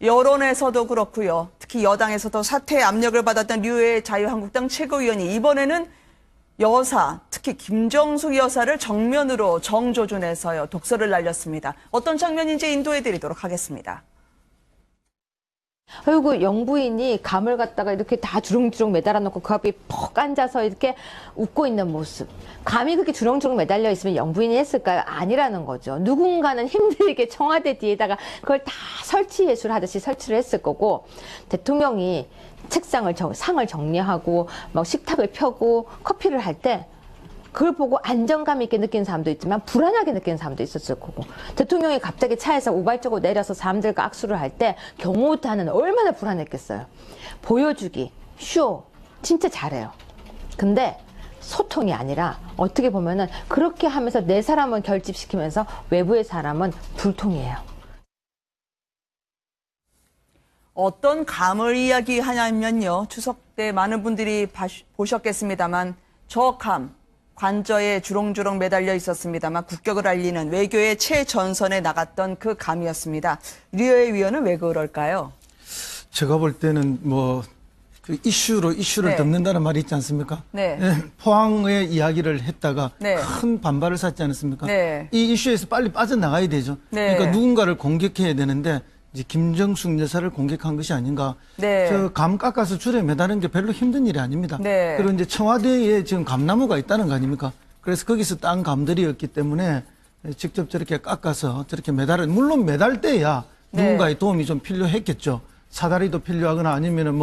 여론에서도 그렇고요. 특히 여당에서도 사퇴 압력을 받았던 류해 자유한국당 최고위원이 이번에는 여사, 특히 김정숙 여사를 정면으로 정조준해서요 독설을 날렸습니다. 어떤 장면인지 인도해드리도록 하겠습니다. 그리고 영부인이 감을 갖다가 이렇게 다 주렁주렁 매달아 놓고 그 앞에 퍽 앉아서 이렇게 웃고 있는 모습. 감이 그렇게 주렁주렁 매달려 있으면 영부인이 했을까요? 아니라는 거죠. 누군가는 힘들게 청와대 뒤에다가 그걸 다 설치 예술하듯이 설치를 했을 거고, 대통령이 상을 정리하고 막 식탁을 펴고 커피를 할 때 그걸 보고 안정감 있게 느끼는 사람도 있지만 불안하게 느끼는 사람도 있었을 거고, 대통령이 갑자기 차에서 우발적으로 내려서 사람들과 악수를 할 때 경호원한테는 얼마나 불안했겠어요. 보여주기, 쇼 진짜 잘해요. 근데 소통이 아니라 어떻게 보면은 그렇게 하면서 내 사람은 결집시키면서 외부의 사람은 불통이에요. 어떤 감을 이야기하냐면요. 추석 때 많은 분들이 보셨겠습니다만 저 감, 관저에 주렁주렁 매달려 있었습니다만 국격을 알리는 외교의 최전선에 나갔던 그 감이었습니다. 류해 위원은 왜 그럴까요? 제가 볼 때는 그 이슈를 네. 덮는다는 말이 있지 않습니까? 네. 포항의 이야기를 했다가 네. 큰 반발을 샀지 않습니까? 네. 이 이슈에서 빨리 빠져나가야 되죠. 네. 그러니까 누군가를 공격해야 되는데 이제 김정숙 여사를 공격한 것이 아닌가. 네. 저 감 깎아서 줄에 매다는 게 별로 힘든 일이 아닙니다. 네. 그리고 이제 청와대에 지금 감나무가 있다는 거 아닙니까? 그래서 거기서 딴 감들이었기 때문에 직접 저렇게 깎아서 저렇게 물론 매달 때야 네. 누군가의 도움이 좀 필요했겠죠. 사다리도 필요하거나 아니면은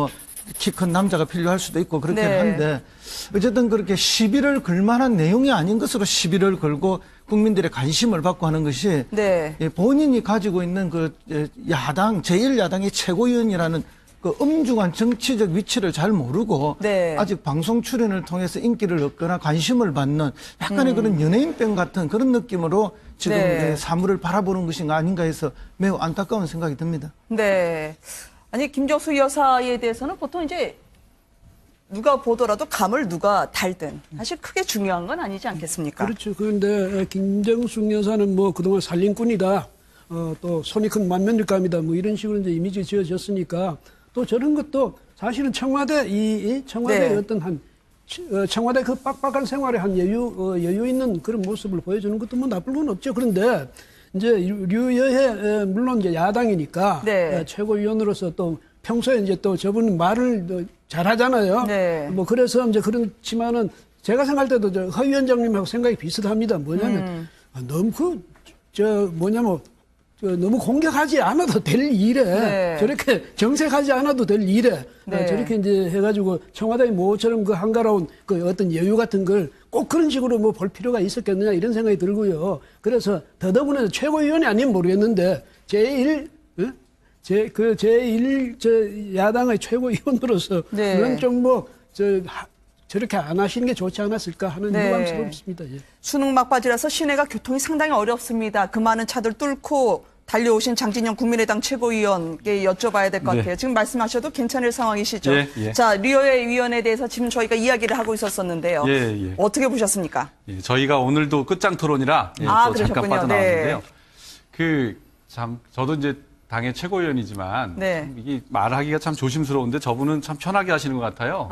키 큰 남자가 필요할 수도 있고 그렇긴 네. 한데 어쨌든 그렇게 시비를 걸 만한 내용이 아닌 것으로 시비를 걸고 국민들의 관심을 받고 하는 것이 네. 본인이 가지고 있는 그 야당 제1야당의 최고위원이라는 그 엄중한 정치적 위치를 잘 모르고 네. 아직 방송 출연을 통해서 인기를 얻거나 관심을 받는 약간의 그런 연예인병 같은 그런 느낌으로 지금 네. 사물을 바라보는 것인가 아닌가 해서 매우 안타까운 생각이 듭니다. 네. 아니, 김정숙 여사에 대해서는 보통 이제 누가 보더라도 감을 누가 달든 사실 크게 중요한 건 아니지 않겠습니까? 그렇죠. 그런데 김정숙 여사는 그동안 살림꾼이다, 또 손이 큰 만면일감이다, 이런 식으로 이제 이미지 지어졌으니까 또 저런 것도 사실은 청와대의 네. 어떤 청와대 그 빡빡한 생활에 한 여유 있는 그런 모습을 보여주는 것도 나쁠 건 없죠. 그런데 이제 류여해 물론 이제 야당이니까 네. 최고위원으로서 또 평소에 이제 또 저분 말을 잘하잖아요. 네. 그래서 이제 그렇지만은 제가 생각할 때도 허 위원장님하고 생각이 비슷합니다. 뭐냐면 너무 너무 공격하지 않아도 될 일에 네. 저렇게 정색하지 않아도 될 일에 네. 저렇게 이제 해가지고 청와대 모처럼 그 한가로운 그 어떤 여유 같은 걸 꼭 그런 식으로 볼 필요가 있었겠느냐 이런 생각이 들고요. 그래서 더더군다나 최고위원이 아니면 모르겠는데 제1 야당의 최고위원으로서 네. 그런 좀 저렇게 안 하시는 게 좋지 않았을까 하는 네. 유감스럽습니다. 예. 수능 막바지라서 시내가 교통이 상당히 어렵습니다. 그 많은 차들 뚫고 달려오신 장진영 국민의당 최고위원께 여쭤봐야 될 것 네. 같아요. 지금 말씀하셔도 괜찮을 상황이시죠? 예, 예. 자, 류해 위원에 대해서 지금 저희가 이야기를 하고 있었었는데요. 예, 예. 어떻게 보셨습니까? 예, 저희가 오늘도 끝장 토론이라 또 그러셨군요. 잠깐 빠져나왔는데요. 네. 저도 이제 당의 최고위원이지만 네. 참 이게 말하기가 참 조심스러운데 저분은 참 편하게 하시는 것 같아요.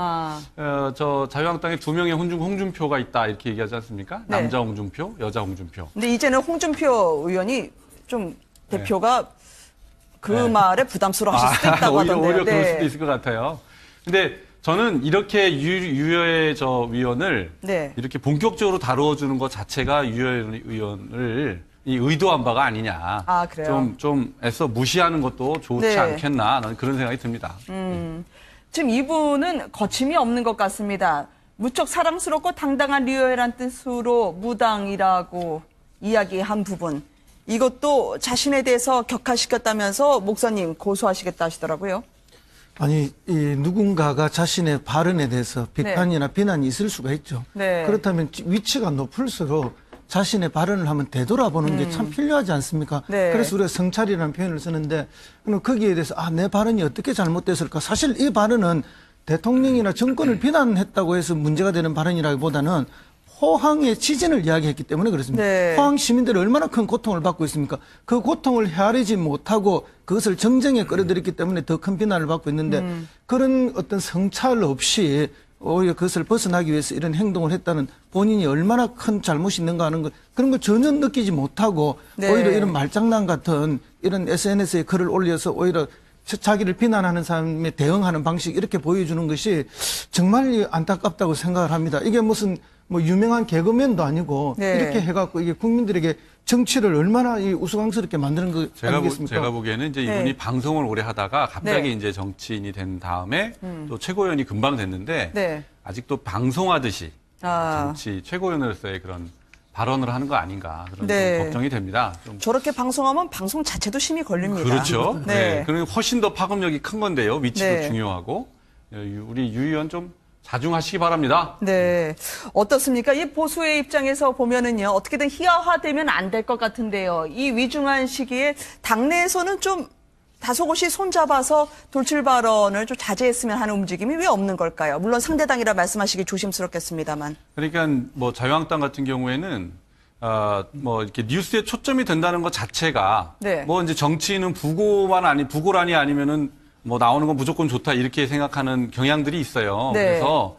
저 자유한국당에 2명의 홍준표가 있다 이렇게 얘기하지 않습니까? 네. 남자 홍준표, 여자 홍준표. 근데 이제는 홍준표 의원이 좀 대표가 그 네. 말에 부담스러워하실 수도 있다고 하던데요. 오히려 그럴 네. 수도 있을 것 같아요. 근데 저는 이렇게 유여의 저 위원을 네. 이렇게 본격적으로 다루어주는 것 자체가 유여의 의원을 의도한 바가 아니냐. 그래요? 좀 애써 무시하는 것도 좋지 네. 않겠나. 나는 그런 생각이 듭니다. 지금 이분은 거침이 없는 것 같습니다. 무척 사랑스럽고 당당한 류여해란 뜻으로 무당이라고 이야기한 부분. 이것도 자신에 대해서 격화시켰다면서 목사님 고소하시겠다 하시더라고요. 아니, 누군가가 자신의 발언에 대해서 비판이나 비난이 있을 수가 있죠. 네. 그렇다면 위치가 높을수록 자신의 발언을 한번 되돌아보는 게 참 필요하지 않습니까? 네. 그래서 우리가 성찰이라는 표현을 쓰는데, 그럼 거기에 대해서 내 발언이 어떻게 잘못됐을까? 사실 이 발언은 대통령이나 정권을 비난했다고 해서 문제가 되는 발언이라기보다는 포항의 지진을 이야기했기 때문에 그렇습니다. 네. 포항 시민들이 얼마나 큰 고통을 받고 있습니까? 그 고통을 헤아리지 못하고 그것을 정쟁에 끌어들였기 때문에 더 큰 비난을 받고 있는데 그런 어떤 성찰 없이 오히려 그것을 벗어나기 위해서 이런 행동을 했다는 본인이 얼마나 큰 잘못이 있는가 하는 것 그런 걸 전혀 느끼지 못하고 네. 오히려 이런 말장난 같은 이런 SNS에 글을 올려서 오히려 자기를 비난하는 사람에 대응하는 방식 이렇게 보여주는 것이 정말 안타깝다고 생각을 합니다. 이게 무슨 뭐 유명한 개그맨도 아니고 네. 이렇게 해갖고 이게 국민들에게 정치를 얼마나 이 우스꽝스럽게 만드는 거 아니겠습니까? 제가 보기에는 이제 이분이 네. 방송을 오래 하다가 갑자기 네. 이제 정치인이 된 다음에 또 최고위원이 금방 됐는데 네. 아직도 방송하듯이 아. 정치 최고위원으로서의 그런 발언을 하는 거 아닌가 그런 네. 좀 걱정이 됩니다. 좀 저렇게 방송하면 방송 자체도 심히 걸립니다. 그렇죠. 네. 네. 그러면 훨씬 더 파급력이 큰 건데요. 위치도 네. 중요하고 우리 유 의원 좀 자중하시기 바랍니다. 네. 어떻습니까? 이 보수의 입장에서 보면은요, 어떻게든 희화화되면 안 될 것 같은데요. 이 위중한 시기에 당내에서는 좀 다소곳이 손잡아서 돌출 발언을 좀 자제했으면 하는 움직임이 왜 없는 걸까요? 물론 상대당이라 말씀하시기 조심스럽겠습니다만. 그러니까 뭐 자유한국당 같은 경우에는 뭐 이렇게 뉴스에 초점이 된다는 것 자체가 네. 뭐 이제 정치인은 부고란이 아니면은 뭐 나오는 건 무조건 좋다 이렇게 생각하는 경향들이 있어요. 네. 그래서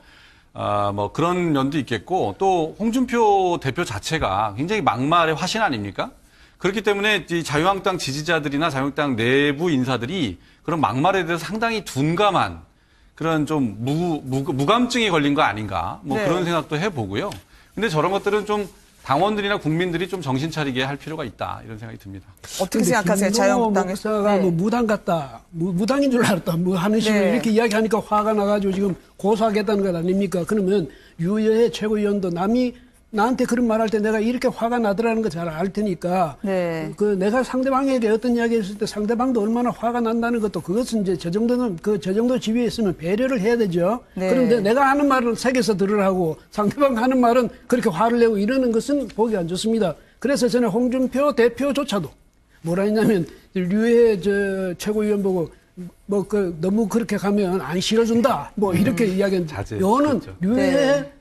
뭐 그런 면도 있겠고 또 홍준표 대표 자체가 굉장히 막말의 화신 아닙니까? 그렇기 때문에 이 자유한국당 지지자들이나 자유한국당 내부 인사들이 그런 막말에 대해서 상당히 둔감한 그런 좀 무감증이 걸린 거 아닌가 뭐 네. 그런 생각도 해보고요. 근데 저런 것들은 좀 당원들이나 국민들이 좀 정신 차리게 할 필요가 있다 이런 생각이 듭니다. 어떻게 생각하세요? 자유한국당에. 목사가 네. 뭐 무당 같다, 무당인 줄 알았다, 뭐 하는 식으로 네. 이렇게 이야기하니까 화가 나가지고 지금 고소하겠다는 것 아닙니까? 그러면 유여의 최고위원도 남이 나한테 그런 말할 때 내가 이렇게 화가 나더라는 거 잘 알 테니까 네. 그 내가 상대방에게 어떤 이야기 했을 때 상대방도 얼마나 화가 난다는 것도 그것은 이제 저 정도는 저 정도 지위에 있으면 배려를 해야 되죠. 네. 그런데 내가 하는 말은 새겨서 들으라고 상대방 하는 말은 그렇게 화를 내고 이러는 것은 보기 안 좋습니다. 그래서 저는 홍준표 대표조차도 뭐라 했냐면 류해 저 최고위원 보고 뭐 너무 그렇게 가면 안 실어준다 뭐 이렇게 이야기했는데 자제했죠. 요거는 류해 네.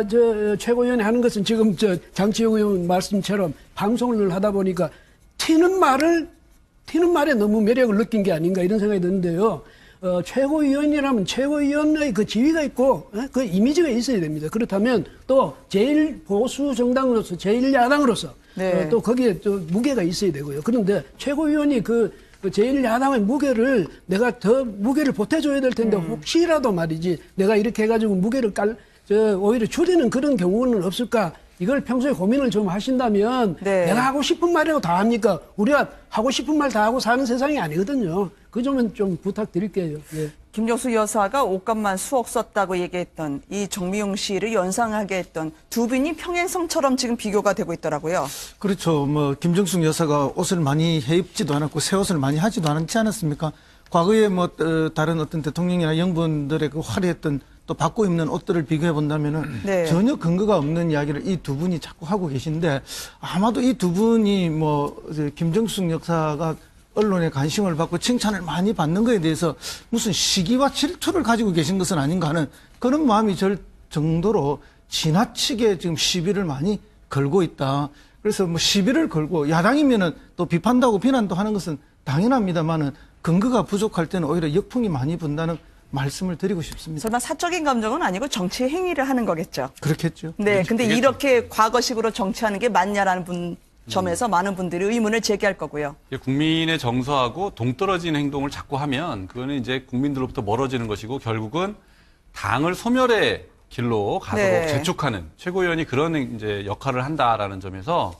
저 최고위원이 하는 것은 지금 저 장치영 의원 말씀처럼 방송을 하다 보니까 튀는 말에 너무 매력을 느낀 게 아닌가 이런 생각이 드는데요. 최고위원이라면 최고위원의 그 지위가 있고 그 이미지가 있어야 됩니다. 그렇다면 또 제일 보수 정당으로서 제일 야당으로서 네. 또 거기에 또 무게가 있어야 되고요. 그런데 최고위원이 그 제일 야당의 무게를 내가 더 무게를 보태줘야 될 텐데 혹시라도 말이지 내가 이렇게 해가지고 무게를 오히려 줄이는 그런 경우는 없을까? 이걸 평소에 고민을 좀 하신다면 네. 내가 하고 싶은 말이라고 다 합니까? 우리가 하고 싶은 말 다 하고 사는 세상이 아니거든요. 그 점은 좀 부탁드릴게요. 예. 김정수 여사가 옷값만 수억 썼다고 얘기했던 이 정미용 씨를 연상하게 했던 두 분이 평행성처럼 지금 비교가 되고 있더라고요. 그렇죠. 뭐 김정숙 여사가 옷을 많이 해입지도 않았고 새 옷을 많이 하지도 않지 않았습니까? 과거에 뭐 다른 어떤 대통령이나 영부인들의 그 화려했던 또 받고 입는 옷들을 비교해 본다면은 네. 전혀 근거가 없는 이야기를 이 두 분이 자꾸 하고 계신데 아마도 이 두 분이 뭐 김정숙 여사가 언론의 관심을 받고 칭찬을 많이 받는 것에 대해서 무슨 시기와 질투를 가지고 계신 것은 아닌가 하는 그런 마음이 들 정도로 지나치게 지금 시비를 많이 걸고 있다. 그래서 뭐 시비를 걸고 야당이면은 또 비판도 비난도 하는 것은 당연합니다만은 근거가 부족할 때는 오히려 역풍이 많이 분다는 말씀을 드리고 싶습니다. 설마 사적인 감정은 아니고 정치 행위를 하는 거겠죠. 그렇겠죠. 네, 근데 그게 이렇게 과거식으로 정치하는 게 맞냐라는 점에서 많은 분들이 의문을 제기할 거고요. 국민의 정서하고 동떨어진 행동을 자꾸 하면 그거는 이제 국민들로부터 멀어지는 것이고 결국은 당을 소멸의 길로 가도록 네. 재촉하는 최고위원이 그런 이제 역할을 한다라는 점에서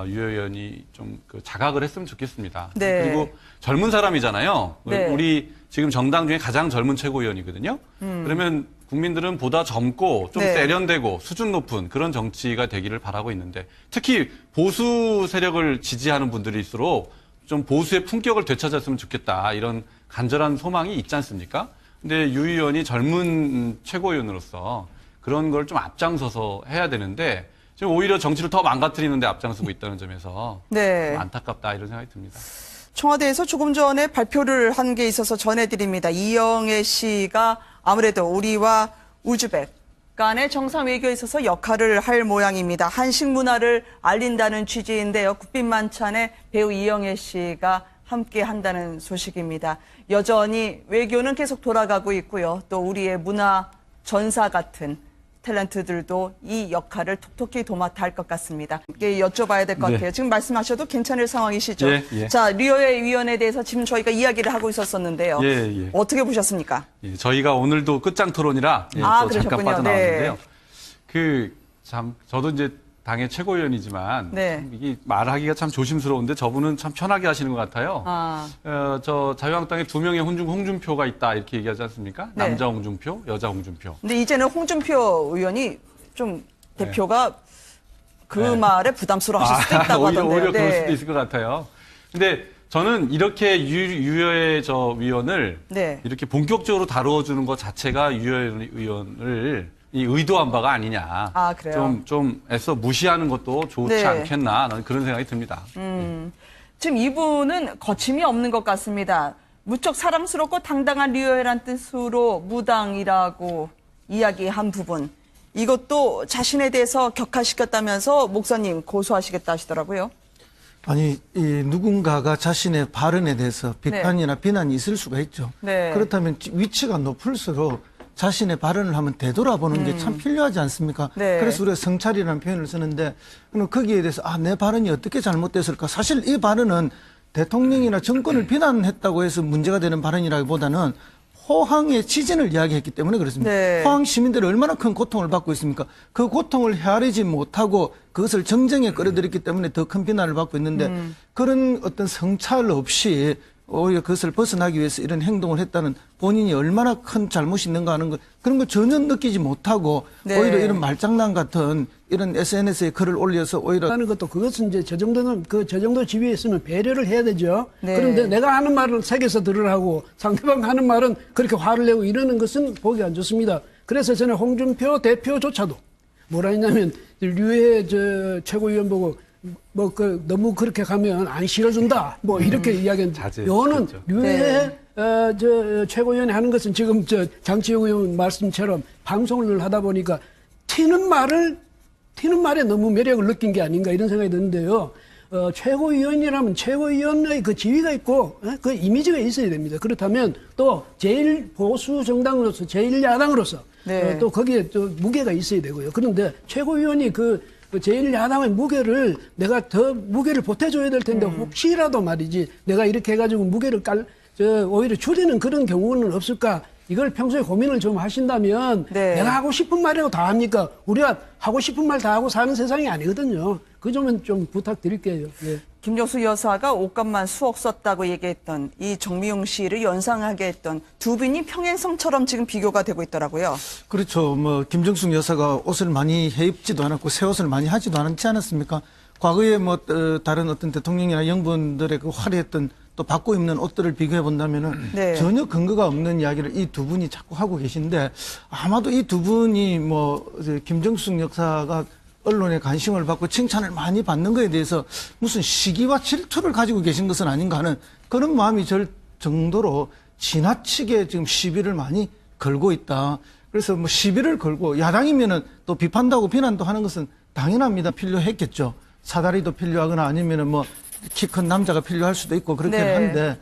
유 의원이 좀 그 자각을 했으면 좋겠습니다. 네. 그리고 젊은 사람이잖아요. 네. 우리 지금 정당 중에 가장 젊은 최고위원이거든요. 그러면 국민들은 보다 젊고 좀 네. 세련되고 수준 높은 그런 정치가 되기를 바라고 있는데 특히 보수 세력을 지지하는 분들일수록 좀 보수의 품격을 되찾았으면 좋겠다 이런 간절한 소망이 있지 않습니까? 근데 유 의원이 젊은 최고위원으로서 그런 걸 좀 앞장서서 해야 되는데 지금 오히려 정치를 더 망가뜨리는 데 앞장서고 있다는 점에서 네. 좀 안타깝다 이런 생각이 듭니다. 청와대에서 조금 전에 발표를 한 게 있어서 전해드립니다. 이영애 씨가 아무래도 우리와 우즈벡 간의 정상 외교에 있어서 역할을 할 모양입니다. 한식 문화를 알린다는 취지인데요. 국빈만찬에 배우 이영애 씨가 함께 한다는 소식입니다. 여전히 외교는 계속 돌아가고 있고요. 또 우리의 문화 전사 같은 탤런트들도 이 역할을 톡톡히 도맡아 할 것 같습니다. 이게 여쭤봐야 될 것 네. 같아요. 지금 말씀하셔도 괜찮을 상황이시죠? 예, 예. 자, 류여의 위원에 대해서 지금 저희가 이야기를 하고 있었었는데요. 예, 예. 어떻게 보셨습니까? 예, 저희가 오늘도 끝장 토론이라 또 잠깐 그러셨군요. 빠져나왔는데요. 저도 이제 당의 최고위원이지만 네. 참 이게 말하기가 참 조심스러운데 저분은 참 편하게 하시는 것 같아요. 저 자유한국당에 2명의 홍준표가 있다 이렇게 얘기하지 않습니까? 네. 남자 홍준표, 여자 홍준표. 근데 이제는 홍준표 의원이 좀 대표가 그 네. 말에 부담스러워하실 수도 있다고 오히려 하던데요. 그럴 수도 있을 것 같아요. 근데 저는 이렇게 유여의 저 위원을 네. 이렇게 본격적으로 다루어주는 것 자체가 유여 의원을 이 의도한 바가 아니냐. 아, 그래요? 좀 애써 무시하는 것도 좋지 네. 않겠나. 나는 그런 생각이 듭니다. 지금 이분은 거침이 없는 것 같습니다. 무척 사랑스럽고 당당한 류여란 뜻으로 무당이라고 이야기한 부분. 이것도 자신에 대해서 격화시켰다면서 목사님 고소하시겠다 하시더라고요. 아니, 누군가가 자신의 발언에 대해서 비판이나 비난이 있을 수가 있죠. 네. 그렇다면 위치가 높을수록 자신의 발언을 하면 되돌아보는 게 참 필요하지 않습니까? 네. 그래서 우리가 성찰이라는 표현을 쓰는데, 그럼 거기에 대해서 내 발언이 어떻게 잘못됐을까? 사실 이 발언은 대통령이나 정권을 비난했다고 해서 문제가 되는 발언이라기보다는 포항의 지진을 이야기했기 때문에 그렇습니다. 네. 포항 시민들이 얼마나 큰 고통을 받고 있습니까? 그 고통을 헤아리지 못하고 그것을 정쟁에 끌어들였기 때문에 더 큰 비난을 받고 있는데 그런 어떤 성찰 없이 오히려 그것을 벗어나기 위해서 이런 행동을 했다는 본인이 얼마나 큰 잘못이 있는가 하는 것, 그런 걸 전혀 느끼지 못하고 네. 오히려 이런 말장난 같은 이런 SNS에 글을 올려서 오히려 하는 것도 그것은 이제 저 정도 지위에 있으면 배려를 해야 되죠. 네. 그런데 내가 하는 말을 새겨서 들으라고 상대방 하는 말은 그렇게 화를 내고 이러는 것은 보기 안 좋습니다. 그래서 저는 홍준표 대표조차도 뭐라 했냐면 류해 최고위원 보고 너무 그렇게 가면 안 실어준다. 이렇게 이야기했는데 자제, 요거는 그렇죠. 류해 최고위원이 하는 것은 지금 장치영 의원 말씀처럼 방송을 하다 보니까 튀는 말에 너무 매력을 느낀 게 아닌가 이런 생각이 드는데요. 최고위원이라면 최고위원의 그 지위가 있고 그 이미지가 있어야 됩니다. 그렇다면 또 제일 보수 정당으로서 제일 야당으로서 네. 또 거기에 또 무게가 있어야 되고요. 그런데 최고위원이 그 제일 야당의 무게를 내가 더 무게를 보태줘야 될 텐데 혹시라도 말이지 내가 이렇게 해가지고 무게를 오히려 줄이는 그런 경우는 없을까? 이걸 평소에 고민을 좀 하신다면 네. 내가 하고 싶은 말이라고 다 합니까? 우리가 하고 싶은 말 다 하고 사는 세상이 아니거든요. 그 점은 좀 부탁드릴게요. 예. 김정수 여사가 옷값만 수억 썼다고 얘기했던 이 정미용 씨를 연상하게 했던 두 분이 평행성처럼 지금 비교가 되고 있더라고요. 그렇죠. 김정숙 여사가 옷을 많이 해 입지도 않았고 새 옷을 많이 하지도 않지 않았습니까? 과거에 다른 어떤 대통령이나 영부인들의 그 화려했던 또 받고 입는 옷들을 비교해 본다면은 네. 전혀 근거가 없는 이야기를 이 두 분이 자꾸 하고 계신데 아마도 이 두 분이 김정숙 여사가 언론의 관심을 받고 칭찬을 많이 받는 것에 대해서 무슨 시기와 질투를 가지고 계신 것은 아닌가 하는 그런 마음이 들 정도로 지나치게 지금 시비를 많이 걸고 있다. 그래서 시비를 걸고 야당이면은 또 비판도 하고 비난도 하는 것은 당연합니다. 필요했겠죠. 사다리도 필요하거나 아니면은 키 큰 남자가 필요할 수도 있고 그렇긴 네. 한데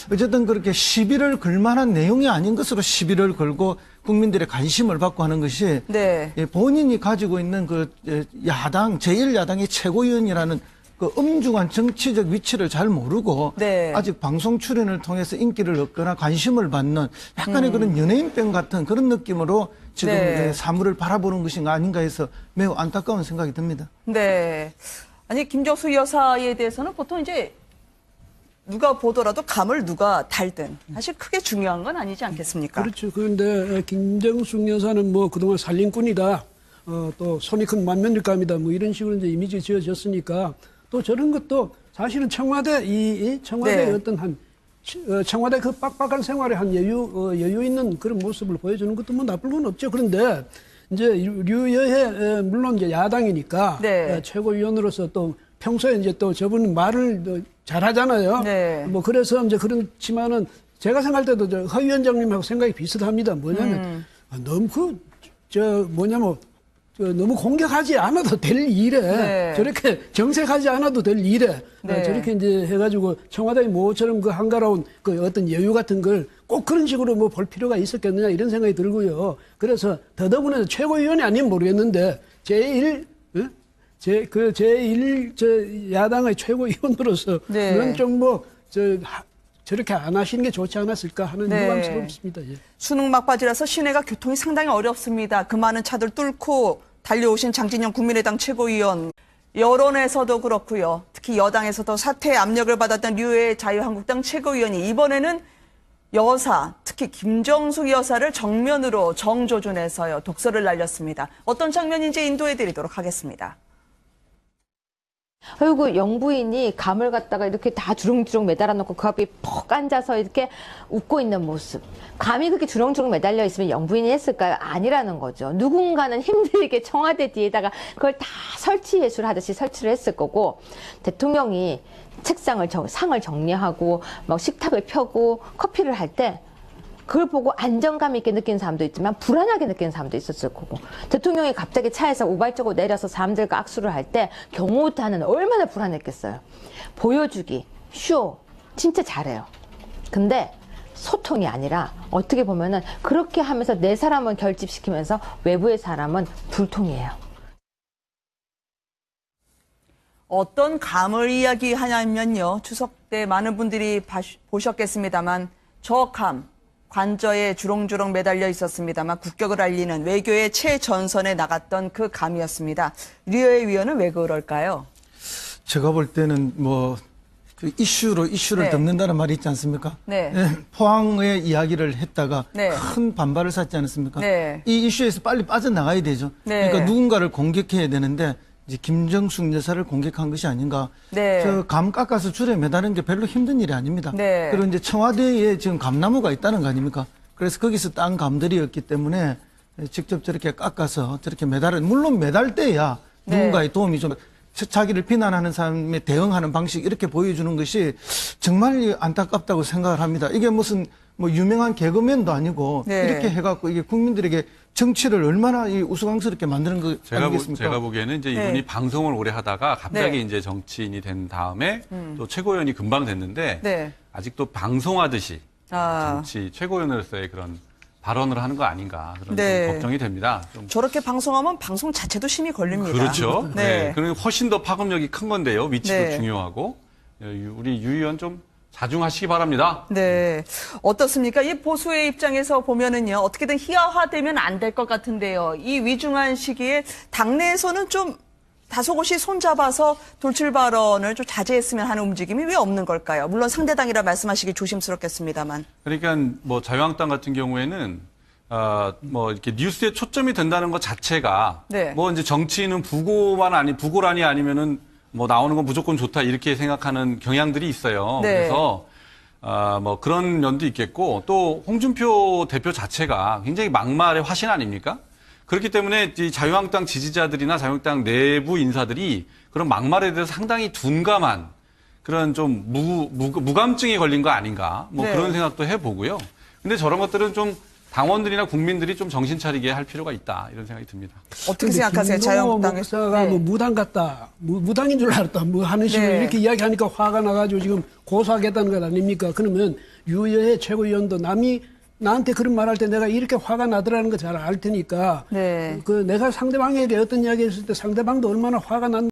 어쨌든 그렇게 시비를 걸 만한 내용이 아닌 것으로 시비를 걸고 국민들의 관심을 받고 하는 것이 네. 본인이 가지고 있는 그 야당 제1야당의 최고위원이라는 그 엄중한 정치적 위치를 잘 모르고 네. 아직 방송 출연을 통해서 인기를 얻거나 관심을 받는 약간의 그런 연예인병 같은 그런 느낌으로 지금 네. 사물을 바라보는 것인가 아닌가 해서 매우 안타까운 생각이 듭니다. 네. 아니, 김정수 여사에 대해서는 보통 이제 누가 보더라도 감을 누가 달든 사실 크게 중요한 건 아니지 않겠습니까? 그렇죠. 그런데 김정숙 여사는 그동안 살림꾼이다. 또 손이 큰 만면일감이다. 이런 식으로 이제 이미지 지어졌으니까 또 저런 것도 사실은 청와대의 네. 어떤 청와대 그 빡빡한 생활에 한 여유 있는 그런 모습을 보여주는 것도 나쁠 건 없죠. 그런데 이제 류여해 물론 이제 야당이니까 네. 최고위원으로서 또 평소에 이제 또 저분 말을 잘하잖아요. 네. 그래서 이제 그렇지만은 제가 생각할 때도 허 위원장님하고 생각이 비슷합니다. 뭐냐면 너무 너무 공격하지 않아도 될 일에 네. 저렇게 정색하지 않아도 될 일에 네. 저렇게 이제 해가지고 청와대 모처럼 그 한가로운 그 어떤 여유 같은 걸 꼭 그런 식으로 뭐 볼 필요가 있었겠느냐 이런 생각이 들고요. 그래서 더더군다나 최고위원이 아니면 모르겠는데 제1 야당의 최고위원으로서 네. 그런 좀 저렇게 안 하시는 게 좋지 않았을까 하는 네. 유감스럽습니다. 예. 수능 막바지라서 시내가 교통이 상당히 어렵습니다. 그 많은 차들 뚫고 달려오신 장진영 국민의당 최고위원. 여론에서도 그렇고요. 특히 여당에서도 사퇴 압력을 받았던 류해 자유한국당 최고위원이 이번에는 여사, 특히 김정숙 여사를 정면으로 정조준해서요 독설을 날렸습니다. 어떤 장면인지 인도해드리도록 하겠습니다. 그리고 영부인이 감을 갖다가 이렇게 다 주렁주렁 매달아 놓고 그 앞에 퍽 앉아서 이렇게 웃고 있는 모습. 감이 그렇게 주렁주렁 매달려 있으면 영부인이 했을까요? 아니라는 거죠. 누군가는 힘들게 청와대 뒤에다가 그걸 다 설치 예술 하듯이 설치를 했을 거고, 대통령이 상을 정리하고 막 식탁을 펴고 커피를 할 때 그걸 보고 안정감 있게 느끼는 사람도 있지만 불안하게 느끼는 사람도 있었을 거고, 대통령이 갑자기 차에서 우발적으로 내려서 사람들과 악수를 할 때 경호타는 얼마나 불안했겠어요. 보여주기, 쇼 진짜 잘해요. 근데 소통이 아니라 어떻게 보면은 그렇게 하면서 내 사람은 결집시키면서 외부의 사람은 불통이에요. 어떤 감을 이야기하냐면요. 추석 때 많은 분들이 보셨겠습니다만 저 감, 관저에 주렁주렁 매달려 있었습니다만 국격을 알리는 외교의 최전선에 나갔던 그 감이었습니다. 류해 위원은 왜 그럴까요? 제가 볼 때는 그 이슈를 네. 덮는다는 말이 있지 않습니까? 네. 포항의 이야기를 했다가 네. 큰 반발을 샀지 않습니까? 네. 이 이슈에서 빨리 빠져나가야 되죠. 네. 그러니까 누군가를 공격해야 되는데 이제 김정숙 여사를 공격한 것이 아닌가. 네. 저 감 깎아서 줄에 매다는 게 별로 힘든 일이 아닙니다. 네. 그리고 이제 청와대에 지금 감나무가 있다는 거 아닙니까? 그래서 거기서 딴 감들이었기 때문에 직접 저렇게 깎아서 저렇게 물론 매달 때야 네. 누군가의 도움이 좀, 자기를 비난하는 사람에 대응하는 방식 이렇게 보여주는 것이 정말 안타깝다고 생각을 합니다. 이게 무슨 유명한 개그맨도 아니고 네. 이렇게 해갖고 이게 국민들에게 정치를 얼마나 우스꽝스럽게 만드는 거 아니겠습니까? 제가 보기에는 이제 네. 이분이 방송을 오래 하다가 갑자기 네. 이제 정치인이 된 다음에 또 최고위원이 금방 됐는데 네. 아직도 방송하듯이 아. 정치 최고위원으로서의 그런 발언을 하는 거 아닌가 그런 네. 좀 걱정이 됩니다. 좀 저렇게 방송하면 방송 자체도 심히 걸립니다. 그렇죠. 네. 네. 그러면 훨씬 더 파급력이 큰 건데요. 위치도 네. 중요하고 우리 유 의원 좀 자중하시기 바랍니다. 네. 어떻습니까? 이 보수의 입장에서 보면은요, 어떻게든 희화화되면 안 될 것 같은데요. 이 위중한 시기에 당내에서는 좀 다소곳이 손잡아서 돌출 발언을 좀 자제했으면 하는 움직임이 왜 없는 걸까요? 물론 상대당이라 말씀하시기 조심스럽겠습니다만. 그러니까 자유한국당 같은 경우에는 이렇게 뉴스에 초점이 된다는 것 자체가 네. 이제 정치인은 부고란이 아니면은 나오는 건 무조건 좋다 이렇게 생각하는 경향들이 있어요. 네. 그래서 그런 면도 있겠고 또 홍준표 대표 자체가 굉장히 막말의 화신 아닙니까? 그렇기 때문에 이 자유한국당 지지자들이나 자유한국당 내부 인사들이 그런 막말에 대해서 상당히 둔감한 그런 좀 무감증이 걸린 거 아닌가 네. 그런 생각도 해보고요. 근데 저런 것들은 좀 당원들이나 국민들이 좀 정신 차리게 할 필요가 있다 이런 생각이 듭니다. 어떻게 생각하세요? 자유한국당에서. 목사가 무당 같다, 무당인 줄 알았다, 하는 식으로 네. 이렇게 이야기하니까 화가 나가지고 지금 고소하겠다는 것 아닙니까? 그러면 유여해 최고위원도 남이 나한테 그런 말할 때 내가 이렇게 화가 나더라는 거 잘 알 테니까 네. 내가 상대방에게 어떤 이야기 했을 때 상대방도 얼마나 화가 난